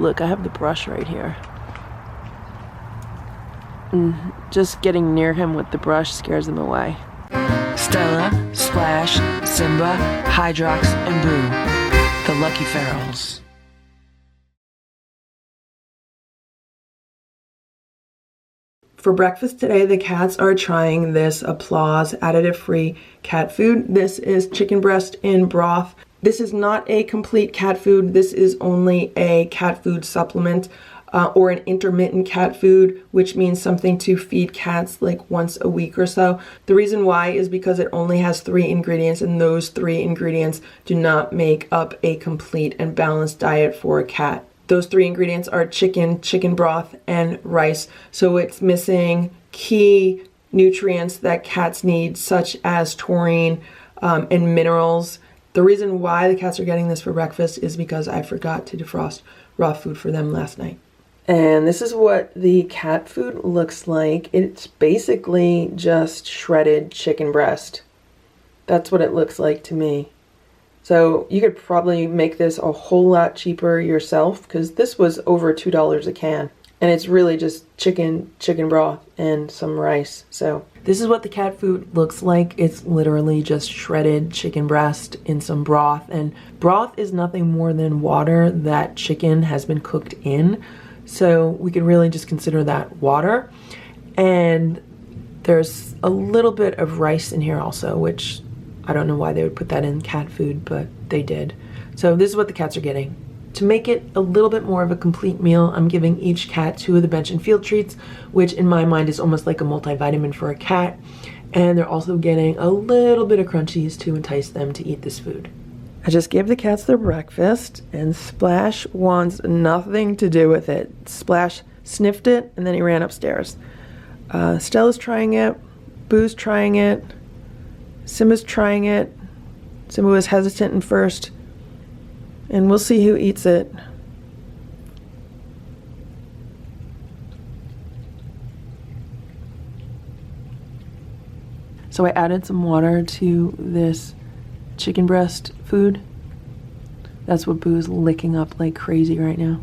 look, I have the brush right here. Just getting near him with the brush scares them away. Stella, Splash, Simba, Hydrox, and Boo, the lucky ferals. For breakfast today, the cats are trying this Applaws additive-free cat food. This is chicken breast in broth. This is not a complete cat food. This is only a cat food supplement or an intermittent cat food, which means something to feed cats like once a week or so. The reason why is because it only has 3 ingredients, and those 3 ingredients do not make up a complete and balanced diet for a cat. Those 3 ingredients are chicken, chicken broth, and rice. So it's missing key nutrients that cats need, such as taurine and minerals. The reason why the cats are getting this for breakfast is because I forgot to defrost raw food for them last night. And this is what the cat food looks like. It's basically just shredded chicken breast. That's what it looks like to me. So you could probably make this a whole lot cheaper yourself, because this was over $2 a can. And it's really just chicken broth, and some rice. So this is what the cat food looks like. It's literally just shredded chicken breast in some broth. And broth is nothing more than water that chicken has been cooked in. So we could really just consider that water. And there's a little bit of rice in here also, which I don't know why they would put that in cat food, but they did. So this is what the cats are getting. To make it a little bit more of a complete meal, I'm giving each cat 2 of the bench and field treats, which in my mind is almost like a multivitamin for a cat. And they're also getting a little bit of crunchies to entice them to eat this food. I just gave the cats their breakfast, and Splash wants nothing to do with it. Splash sniffed it, and then he ran upstairs. Stella's trying it. Boo's trying it. Simba's trying it. Simba was hesitant at first, and we'll see who eats it. So I added some water to this chicken breast food. That's what Boo's licking up like crazy right now.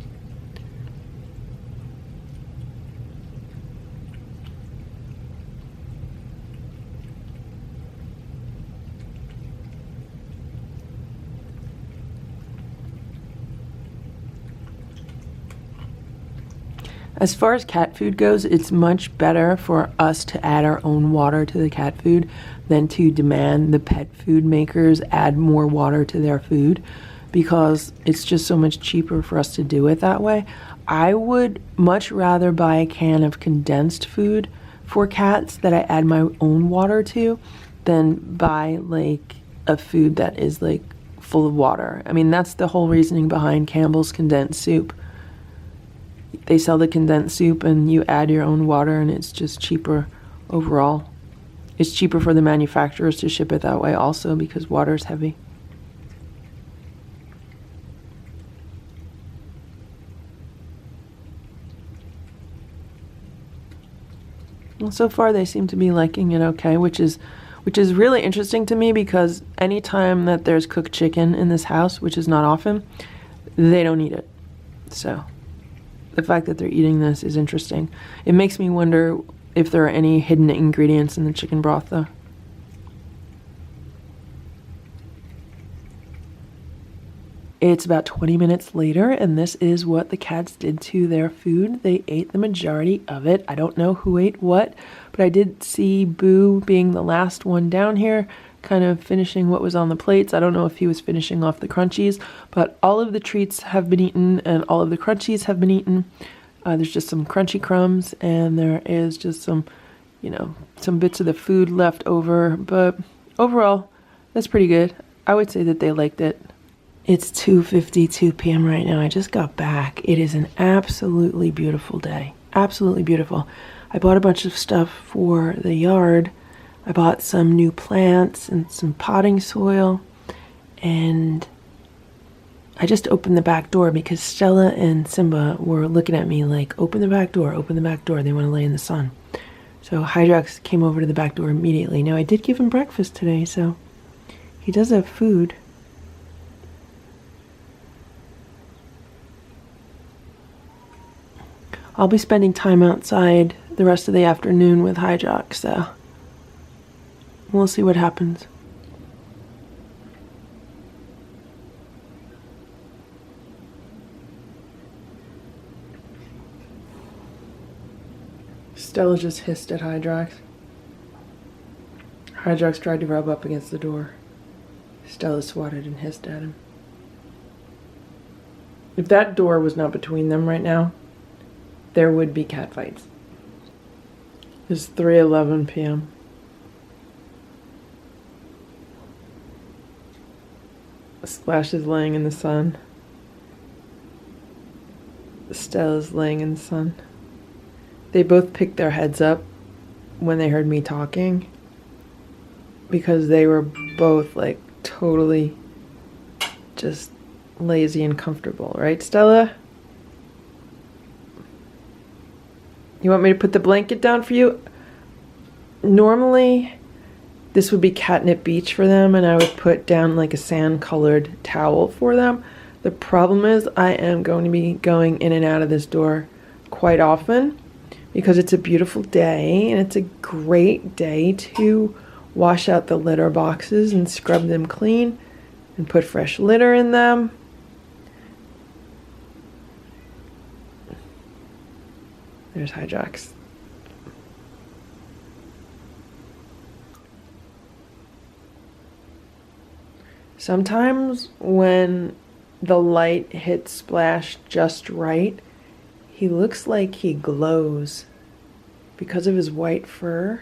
As far as cat food goes, it's much better for us to add our own water to the cat food than to demand the pet food makers add more water to their food, because it's just so much cheaper for us to do it that way. I would much rather buy a can of condensed food for cats that I add my own water to than buy like a food that is like full of water. I mean, that's the whole reasoning behind Campbell's condensed soup. They sell the condensed soup and you add your own water, and it's just cheaper overall. It's cheaper for the manufacturers to ship it that way also, because water is heavy. Well, so far they seem to be liking it okay, which is really interesting to me, because anytime that there's cooked chicken in this house, which is not often, they don't eat it. So the fact that they're eating this is interesting. It makes me wonder if there are any hidden ingredients in the chicken broth, though. It's about 20 minutes later, and this is what the cats did to their food. They ate the majority of it. I don't know who ate what, but I did see Boo being the last one down here, kind of finishing what was on the plates. I don't know if he was finishing off the crunchies, but all of the treats have been eaten and all of the crunchies have been eaten. There's just some crunchy crumbs, and there is just some, some bits of the food left over, but overall, that's pretty good. I would say that they liked it. It's 2:52 p.m. right now. I just got back. It is an absolutely beautiful day. Absolutely beautiful. I bought a bunch of stuff for the yard. I bought some new plants and some potting soil, and I just opened the back door because Stella and Simba were looking at me like, open the back door, open the back door. They want to lay in the sun. So Hydrox came over to the back door immediately. Now I did give him breakfast today, so he does have food. I'll be spending time outside the rest of the afternoon with Hydrox, so we'll see what happens. Stella just hissed at Hydrox. Hydrox tried to rub up against the door. Stella swatted and hissed at him. If that door was not between them right now, there would be cat fights. It's 3:11 p.m. Splash is laying in the sun. Stella's laying in the sun. They both picked their heads up when they heard me talking because they were both like totally just lazy and comfortable, right, Stella? You want me to put the blanket down for you? Normally, this would be catnip beach for them, and I would put down like a sand-colored towel for them. The problem is I am going to be going in and out of this door quite often because it's a beautiful day, and it's a great day to wash out the litter boxes and scrub them clean and put fresh litter in them. There's Hydrox. Sometimes when the light hits Splash just right, he looks like he glows because of his white fur.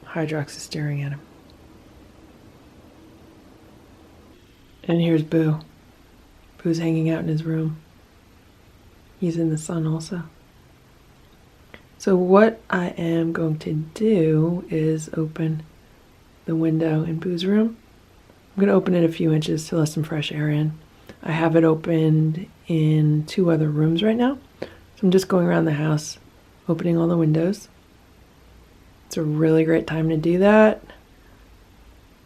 Hydrox is staring at him. And here's Boo. Boo's hanging out in his room. He's in the sun also. So what I am going to do is open the window in Boo's room. I'm going to open it a few inches to let some fresh air in. I have it opened in 2 other rooms right now. So I'm just going around the house, opening all the windows. It's a really great time to do that.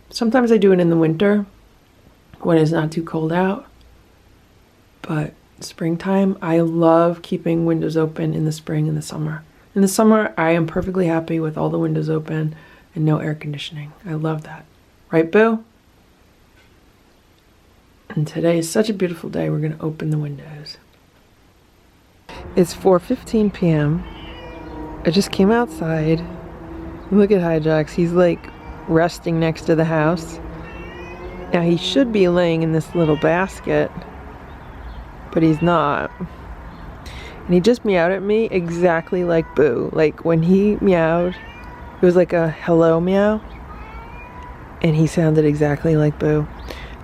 Sometimes I do it in the winter when it's not too cold out. But springtime, I love keeping windows open in the spring and the summer. In the summer, I am perfectly happy with all the windows open and no air conditioning. I love that. Right, Boo? And today is such a beautiful day, we're going to open the windows. It's 4:15 p.m. I just came outside. Look at Hydrox. He's like resting next to the house. Now he should be laying in this little basket, but he's not. And he just meowed at me exactly like Boo. Like when he meowed, it was like a hello meow. And he sounded exactly like Boo.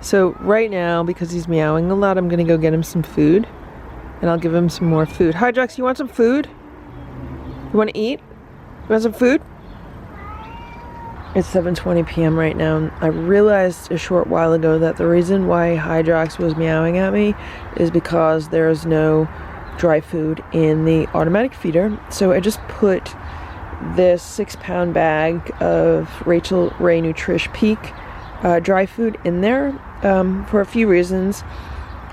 So right now, because he's meowing a lot, I'm gonna go get him some food. And I'll give him some more food. Hydrox, you want some food? You wanna eat? You want some food? It's 7:20 p.m. right now, and I realized a short while ago that the reason why Hydrox was meowing at me is because there's no dry food in the automatic feeder. So I just put this 6-pound bag of Rachel Ray Nutrish Peak dry food in there for a few reasons.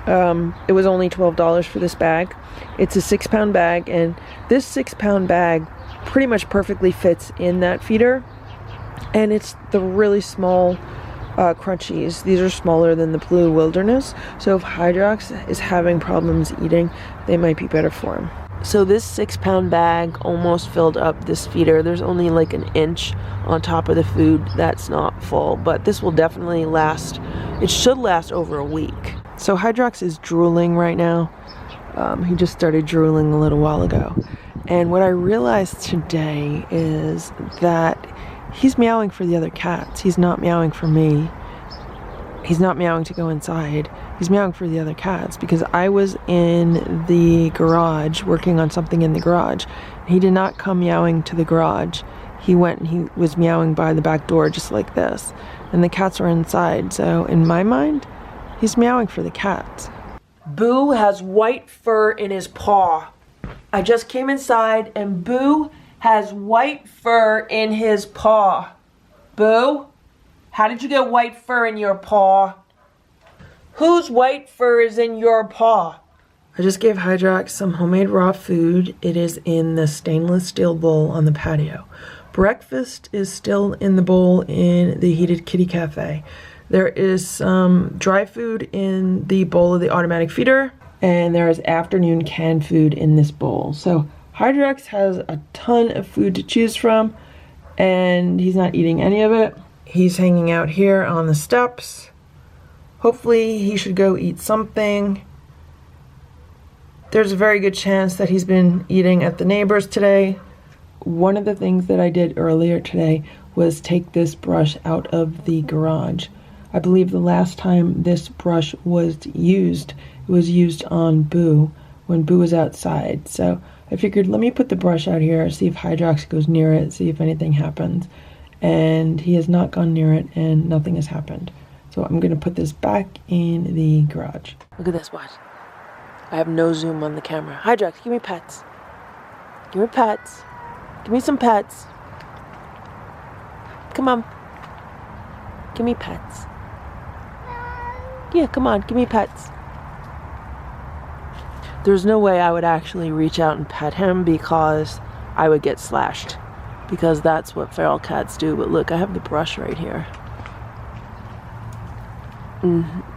It was only $12 for this bag. It's a 6-pound bag, and this 6-pound bag pretty much perfectly fits in that feeder. And it's the really small crunchies. These are smaller than the Blue Wilderness. So if Hydrox is having problems eating, they might be better for him. So this 6-pound bag almost filled up this feeder. There's only like an inch on top of the food that's not full, but this will definitely last. It should last over a week. So Hydrox is drooling right now. He just started drooling a little while ago. And what I realized today is that he's meowing for the other cats. He's not meowing for me. He's not meowing to go inside. He's meowing for the other cats because I was in the garage working on something in the garage. He did not come meowing to the garage. He went and he was meowing by the back door just like this. And the cats were inside. So in my mind, he's meowing for the cats. Boo has white fur in his paw. I just came inside and Boo has white fur in his paw. Boo, how did you get white fur in your paw? Whose white fur is in your paw? I just gave Hydrox some homemade raw food. It is in the stainless steel bowl on the patio. Breakfast is still in the bowl in the heated kitty cafe. There is some dry food in the bowl of the automatic feeder, and there is afternoon canned food in this bowl. So Hydrox has a ton of food to choose from, and he's not eating any of it. He's hanging out here on the steps. Hopefully he should go eat something. There's a very good chance that he's been eating at the neighbor's today. One of the things that I did earlier today was take this brush out of the garage. I believe the last time this brush was used, it was used on Boo when Boo was outside. So I figured, let me put the brush out here, see if Hydrox goes near it, see if anything happens. And he has not gone near it, and nothing has happened. So I'm going to put this back in the garage. Look at this, watch. I have no zoom on the camera. Hydrox, give me pets. Give me pets. Give me some pets. Come on. Give me pets. Yeah, come on, give me pets. There's no way I would actually reach out and pet him because I would get slashed. Because that's what feral cats do. But look, I have the brush right here.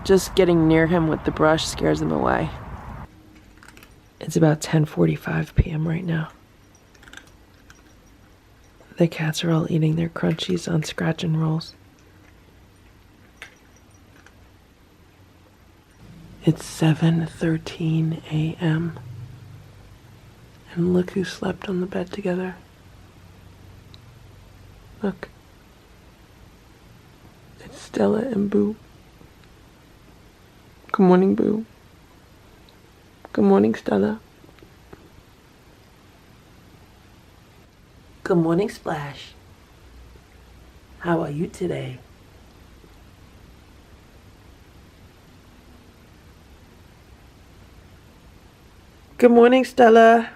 Just getting near him with the brush scares him away. It's about 10:45 p.m. right now. The cats are all eating their crunchies on scratch and rolls. It's 7:13 a.m. And look who slept on the bed together. Look. It's Stella and Boo. Good morning, Boo. Good morning, Stella. Good morning, Splash. How are you today? Good morning, Stella.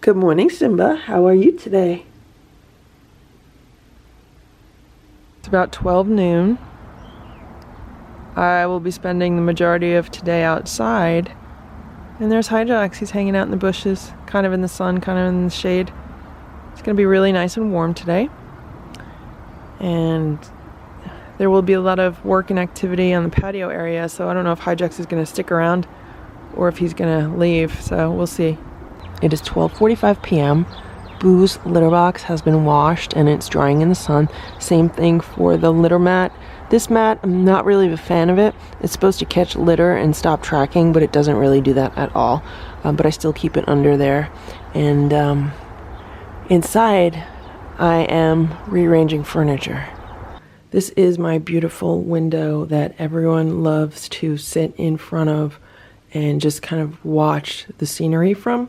Good morning, Simba. How are you today? It's about 12 noon. I will be spending the majority of today outside. And there's Hydrox. He's hanging out in the bushes, kind of in the sun, kind of in the shade. It's going to be really nice and warm today. And there will be a lot of work and activity on the patio area, so I don't know if Hydrox is going to stick around or if he's going to leave, so we'll see. It is 12:45 p.m. Boo's litter box has been washed and it's drying in the sun. Same thing for the litter mat. This mat, I'm not really a fan of it. It's supposed to catch litter and stop tracking, but it doesn't really do that at all. But I still keep it under there. And inside, I am rearranging furniture. This is my beautiful window that everyone loves to sit in front of and just kind of watch the scenery from.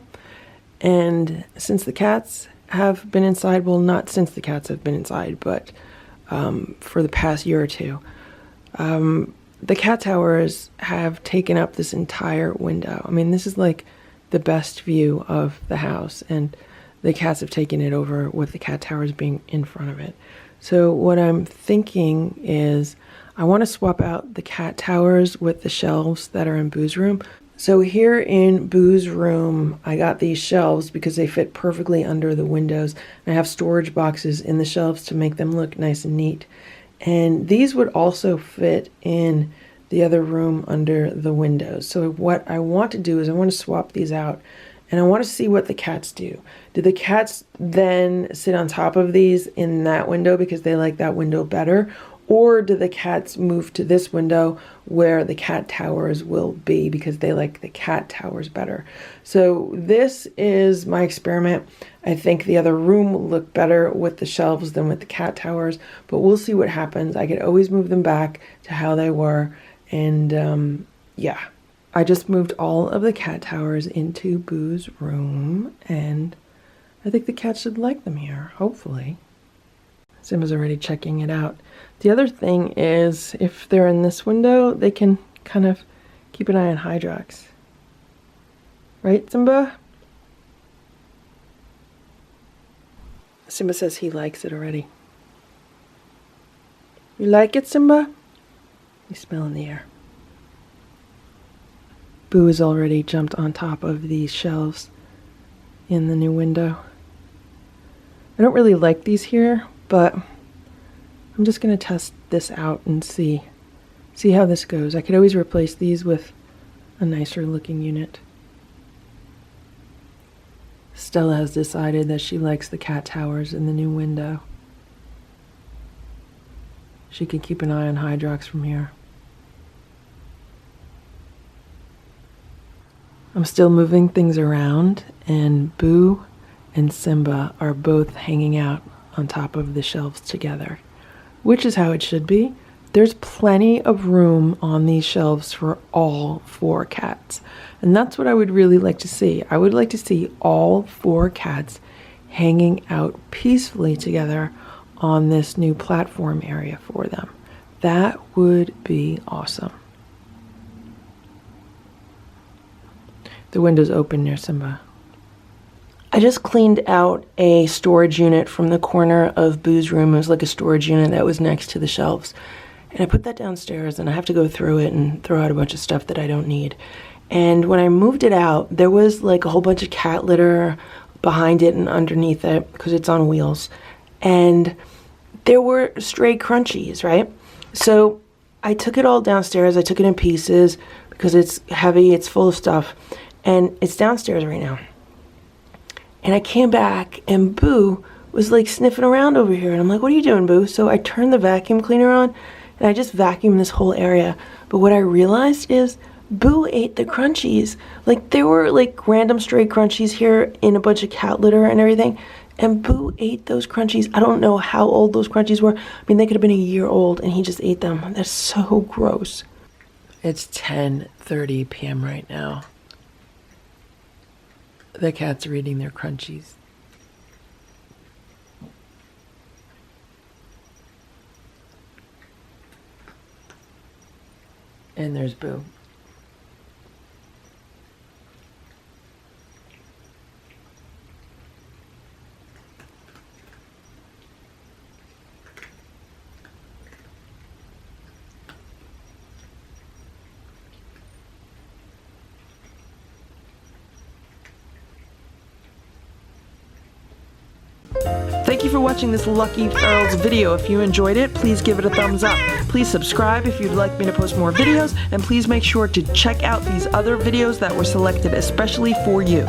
And since the cats have been inside, well, not since the cats have been inside, but for the past year or two, the cat towers have taken up this entire window. I mean, this is like the best view of the house, and the cats have taken it over with the cat towers being in front of it. So what I'm thinking is I want to swap out the cat towers with the shelves that are in Boo's room. So here in Boo's room, I got these shelves because they fit perfectly under the windows. I have storage boxes in the shelves to make them look nice and neat. And these would also fit in the other room under the windows. So what I want to do is I want to swap these out, and I want to see what the cats do. Do the cats then sit on top of these in that window because they like that window better? Or do the cats move to this window where the cat towers will be because they like the cat towers better? So this is my experiment. I think the other room will look better with the shelves than with the cat towers, but we'll see what happens. I could always move them back to how they were. And yeah, I just moved all of the cat towers into Boo's room, and I think the cats should like them here, hopefully. Simba's already checking it out. The other thing is, if they're in this window, they can kind of keep an eye on Hydrox. Right, Simba? Simba says he likes it already. You like it, Simba? You smell in the air. Boo has already jumped on top of these shelves in the new window. I don't really like these here, but I'm just going to test this out and see how this goes. I could always replace these with a nicer looking unit. Stella has decided that she likes the cat towers in the new window. She can keep an eye on Hydrox from here. I'm still moving things around, and Boo and Simba are both hanging out on top of the shelves together, which is how it should be. There's plenty of room on these shelves for all 4 cats. And that's what I would really like to see. I would like to see all 4 cats hanging out peacefully together on this new platform area for them. That would be awesome. The window's open near Simba. I just cleaned out a storage unit from the corner of Boo's room. It was like a storage unit that was next to the shelves. And I put that downstairs, and I have to go through it and throw out a bunch of stuff that I don't need. And when I moved it out, there was like a whole bunch of cat litter behind it and underneath it because it's on wheels. And there were stray crunchies, right? So I took it all downstairs. I took it in pieces because it's heavy, it's full of stuff. And it's downstairs right now. And I came back, and Boo was like sniffing around over here. And I'm like, what are you doing, Boo? So I turned the vacuum cleaner on, and I just vacuumed this whole area. But what I realized is Boo ate the crunchies. Like, there were like random stray crunchies here in a bunch of cat litter and everything. And Boo ate those crunchies. I don't know how old those crunchies were. I mean, they could have been a year old, and he just ate them. That's so gross. It's 10:30 p.m. right now. The cats are eating their crunchies. And there's Boo. Thank you for watching this Lucky Ferals video. If you enjoyed it, please give it a thumbs up. Please subscribe if you'd like me to post more videos, and please make sure to check out these other videos that were selected especially for you.